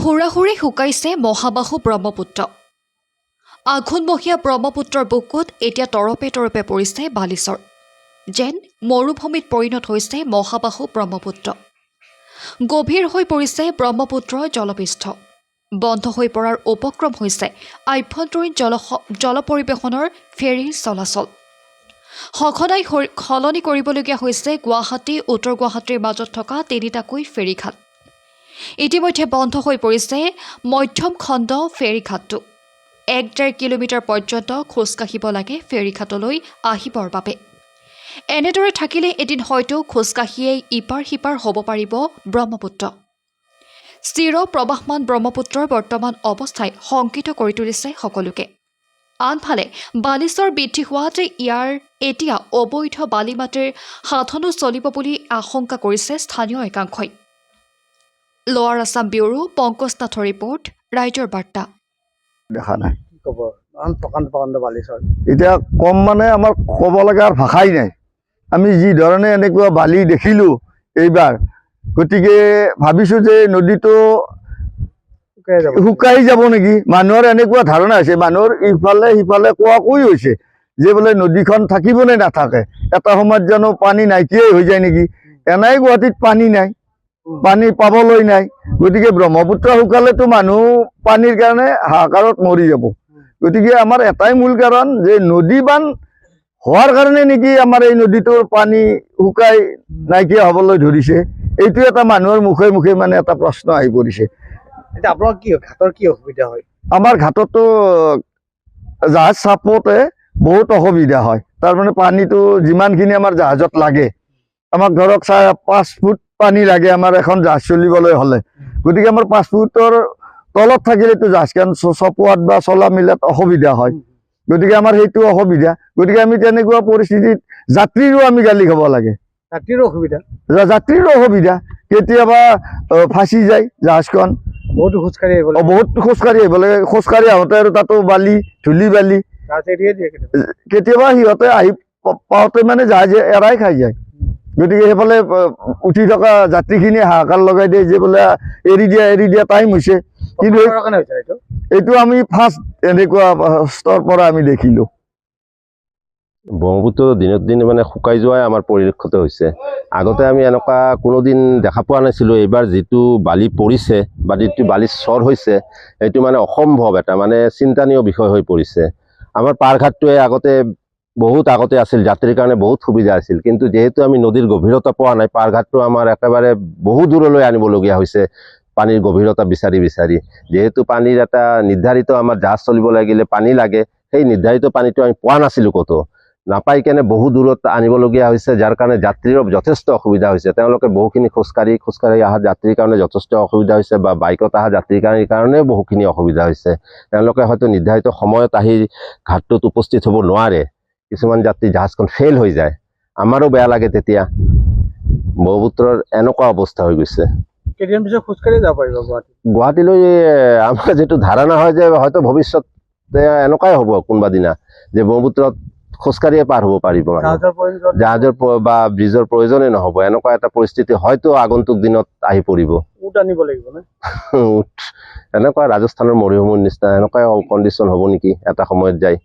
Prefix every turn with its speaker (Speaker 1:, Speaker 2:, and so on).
Speaker 1: হুৰাহুৰি শুকাইছে মহাবাহু ব্ৰহ্মপুত্ৰ। আঘোণমহীয়া ব্ৰহ্মপুত্ৰৰ বুকুত এতিয়া তৰপে তৰপে পৰিছে বালিচৰ। যেন মৰুভূমিত পৰিণত হৈছে মহাবাহু ব্ৰহ্মপুত্ৰ। গভীৰ হৈ পৰিছে ব্ৰহ্মপুত্ৰৰ জলপৃষ্ঠ। বন্ধ হৈ পৰাৰ উপক্ৰম হৈছে আভ্যন্তৰীণ জল পৰিবহণৰ ফেৰীৰ চলাচল। সঘনাই সলনি কৰিবলগীয়া হৈছে গুৱাহাটী উত্তৰ গুৱাহাটীৰ মাজত থকা তিনিটাকৈ ফেৰীঘাট। ইতিমধ্যে বন্ধ হৈ পৰিছে মধ্যম খণ্ড ফেৰীঘাটটো। 1.5 কিলোমিটাৰ পৰ্যন্ত খোজকাঢ়িব লাগে ফেৰীঘাটলৈ আহিবৰ বাবে। এনেদৰে থাকিলে এদিন হয়তো খোজকাঢ়িয়েই ইপাৰ সিপাৰ হ'ব পাৰিব ব্ৰহ্মপুত্ৰ। চিৰ প্ৰবাহমান ব্ৰহ্মপুত্ৰৰ বৰ্তমান অৱস্থাই শংকিত কৰি তুলিছে সকলোকে। আনফালে বালিচৰ বৃদ্ধি হোৱাতে ইয়াৰ এতিয়া অবৈধ বালি মাটিৰ সাধনো চলিব বুলি আশংকা কৰিছে স্থানীয় একাংশই। লোৱাৰ আছাম ব্যুৰো পংকজ নাথৰ ৰিপৰ্ট, ৰাইজৰ বাৰ্তা।
Speaker 2: দেখা নাই এতিয়া কম মানে আমাৰ ক'ব লগা ভাষাই নাই। আমি যি ধৰণে এনেকুৱা বালি দেখিলো এইবাৰ, গতিকে ভাবিছো যে নদীটো শুকাই যাব নেকি। মানুহৰ এনেকুৱা ধাৰণা হৈছে, মানুহৰ ইফালে সিফালে কোৱাকৈ হৈছে যে বোলে নদীখন থাকিব নে নাথাকে, এটা সময়ত জানো পানী নাইকিয়াই হৈ যায় নেকি। এনেই গুৱাহাটীত পানী নাই, পানী পাবলৈ নাই। গতিকে ব্ৰহ্মপুত্ৰ শুকালেতো মানুহ পানীৰ কাৰণে হাহাকাৰত মৰি যাব। গতিকে আমাৰ এটাই মূল কাৰণ যে নদী বান্ধ হোৱাৰ কাৰণে নেকি আমাৰ এই নদীটোৰ পানী শুকাই নাইকিয়া হ'বলৈ ধৰিছে। এইটো এটা মানুহৰ মুখে মুখে মানে এটা প্ৰশ্ন আহি পৰিছে।
Speaker 3: আপোনাৰ কি ঘাটৰ কি অসুবিধা হয়?
Speaker 2: আমাৰ ঘাটতো জাহাজ চাপোতে বহুত অসুবিধা হয়। তাৰমানে পানীটো যিমানখিনি আমাৰ জাহাজত লাগে, আমাক ধৰক 5 ফুট পানী লাগে আমাৰ এখন জাহাজ চলিবলৈ হ'লে। গতিকে আমাৰ 5 ফুটৰ তলত থাকিলেতো জাহাজখন চপোৱাত বা চলা মিলাত অসুবিধা হয়। গতিকে আমাৰ সেইটো অসুবিধা। গতিকে আমি তেনেকুৱা পৰিস্থিতিত যাত্ৰীৰো আমি গালি খাব লাগে।
Speaker 3: যাত্ৰীৰো অসুবিধা,
Speaker 2: যাত্ৰীৰো অসুবিধা। কেতিয়াবা ফাঁচি যায় জাহাজখন,
Speaker 3: বহুত খোজকাঢ়ি আহিব লাগে।
Speaker 2: বহুত খোজকাঢ়ি আহিব লাগে। খোজকাঢ়ি আহোঁতে আৰু তাতো বালি, ধূলি বালি, কেতিয়াবা সিহঁতে আহি পাওঁতে মানে জাহাজ এৰাই খাই যায়। গতিকে সেইফালে উঠি থকা যাত্ৰীখিনি হাহাকাৰ লগাই দিয়ে যে বোলে এৰি দিয়া টাইম হৈছে। কিন্তু এইটো আমি ফাৰ্ষ্ট এনেকুৱা স্তৰ পৰা আমি দেখিলো।
Speaker 4: ব্ৰহ্মপুত্ৰ দিনক দিনে মানে শুকাই যোৱাই আমাৰ পৰিলক্ষিত হৈছে। আগতে আমি এনেকুৱা কোনোদিন দেখা পোৱা নাছিলোঁ। এইবাৰ যিটো বালি পৰিছে বা যিটো বালি চৰ হৈছে, সেইটো মানে অসম্ভৱ এটা মানে চিন্তানীয় বিষয় হৈ পৰিছে। আমাৰ পাৰঘাটটোৱে বহুত আগতে আছিল, যাত্ৰীৰ কাৰণে বহুত সুবিধা আছিল। কিন্তু যিহেতু আমি নদীৰ গভীৰতা পোৱা নাই, পাৰঘাটটো আমাৰ একেবাৰে বহু দূৰলৈ আনিবলগীয়া হৈছে পানীৰ গভীৰতা বিচাৰি বিচাৰি। যিহেতু পানীৰ এটা নিৰ্ধাৰিত আমাৰ জাহাজ চলিব লাগিলে পানী লাগে, সেই নিৰ্ধাৰিত পানীটো আমি পোৱা নাছিলোঁ ক'তো। নাপাই কেনে বহু দূৰত আনিবলগীয়া হৈছে, যাৰ কাৰণে যাত্ৰীৰ যথেষ্ট অসুবিধা হৈছে। তেওঁলোকে বহুখিনি খোজকাঢ়ি অহা যাত্ৰীৰ কাৰণে যথেষ্ট অসুবিধা হৈছে, বা বাইকত অহা যাত্ৰীৰ কাৰণে বহুখিনি অসুবিধা হৈছে। তেওঁলোকে হয়তো নিৰ্ধাৰিত সময়ত আহি ঘাটটোত উপস্থিত হ'ব নোৱাৰে। কিছুমান যাত্ৰী জাহাজখন ফেইল হৈ যায়। আমাৰো বেয়া লাগে তেতিয়া। ব্ৰহ্মপুত্ৰৰ এনেকুৱা অৱস্থা হৈ গৈছে।
Speaker 3: কেইদিন পিছত খোজকাঢ়ি যাব পাৰিব
Speaker 4: গুৱাহাটীলৈ? আমাৰ যিটো ধাৰণা হয় যে হয়তো ভৱিষ্যতে এনেকুৱাই হ'ব কোনোবা দিনা, যে ব্ৰহ্মপুত্ৰত খোজকাঢ়িয়ে পাৰ হ'ব পাৰিব, জাহাজৰ বা ব্ৰিজৰ প্ৰয়োজনেই নহ'ব। এনেকুৱা এটা পৰিস্থিতি হয়তো আগন্তুক দিনত আহি পৰিব।
Speaker 3: উট আনিব লাগিব নে?
Speaker 4: এনেকুৱা ৰাজস্থানৰ মৰুভূমিৰ নিচিনা এনেকুৱাই কণ্ডিশ্যন হ'ব নেকি এটা সময়ত যায়।